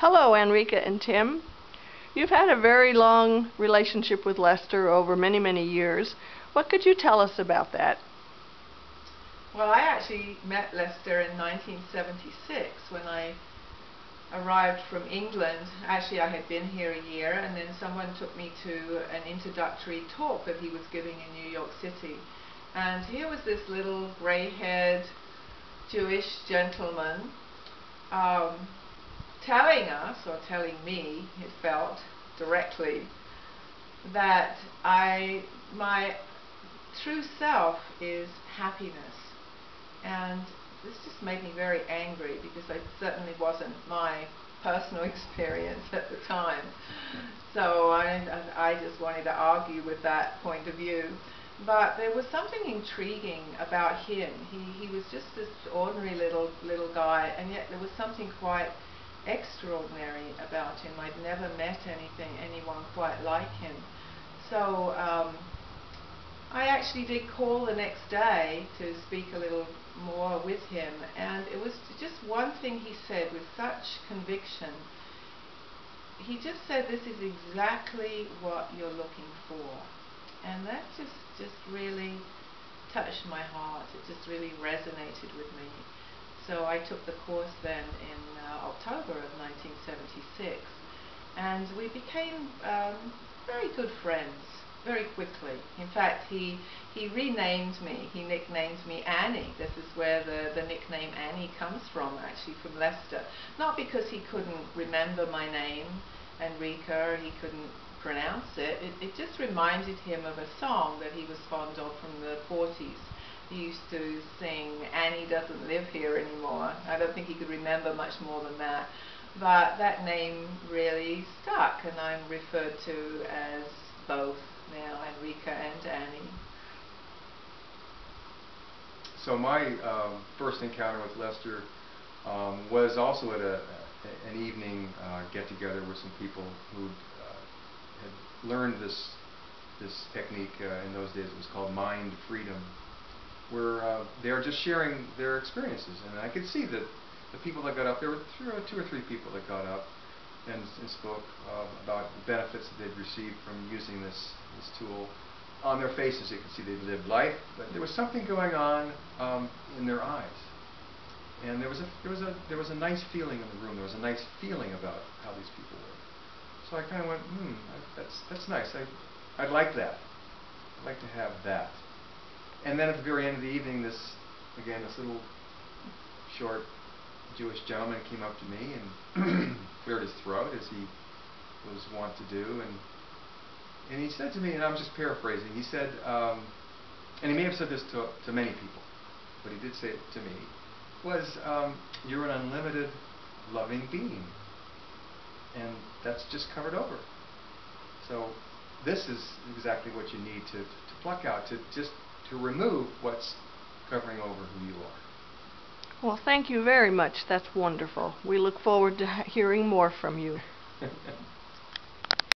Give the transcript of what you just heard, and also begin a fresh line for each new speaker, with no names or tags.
Hello, Annrika and Tim. You've had a very long relationship with Lester over many, many years. What could you tell us about that?
Well, I actually met Lester in 1976 when I arrived from England. Actually, I had been here a year, and then someone took me to an introductory talk that he was giving in New York City. And here was this little grey-haired Jewish gentleman telling us, or telling me, it felt, directly, that my true self is happiness. And this just made me very angry, because it certainly wasn't my personal experience at the time. So I just wanted to argue with that point of view. But there was something intriguing about him. He was just this ordinary little guy, and yet there was something quite extraordinary about him. I'd never met anyone quite like him. So I actually did call the next day to speak a little more with him, and it was just one thing he said with such conviction. He just said, "This is exactly what you're looking for." And that just really touched my heart. It just really resonated with me. So I took the course then in October of 1976, and we became very good friends very quickly. In fact, he renamed me. He nicknamed me Annie. This is where the nickname Annie comes from, actually, from Lester. Not because he couldn't remember my name, Annrika, he couldn't pronounce it. It just reminded him of a song that he was fond of from the 40s. He used to sing, "Annie doesn't live here anymore." I don't think he could remember much more than that. But that name really stuck, and I'm referred to as both now, Annrika and Annie.
So my first encounter with Lester was also at an evening get-together with some people who had learned this technique. In those days it was called mind freedom, where they are just sharing their experiences. And I could see that the people that got up, there were two or three people that got up and spoke about the benefits that they'd received from using this tool. On their faces you could see they'd lived life, but there was something going on in their eyes. And there was a nice feeling in the room. There was a nice feeling about how these people were. So I kind of went, that's nice. I'd like that. I'd like to have that. And then at the very end of the evening, this little short Jewish gentleman came up to me and cleared his throat, as he was wont to do, and he said to me, and I'm just paraphrasing, he said, and he may have said this to many people, but he did say it to me, was, "You're an unlimited loving being." And that's just covered over. So this is exactly what you need to pluck out, to remove what's covering over who you are.
Well, thank you very much. That's wonderful. We look forward to hearing more from you.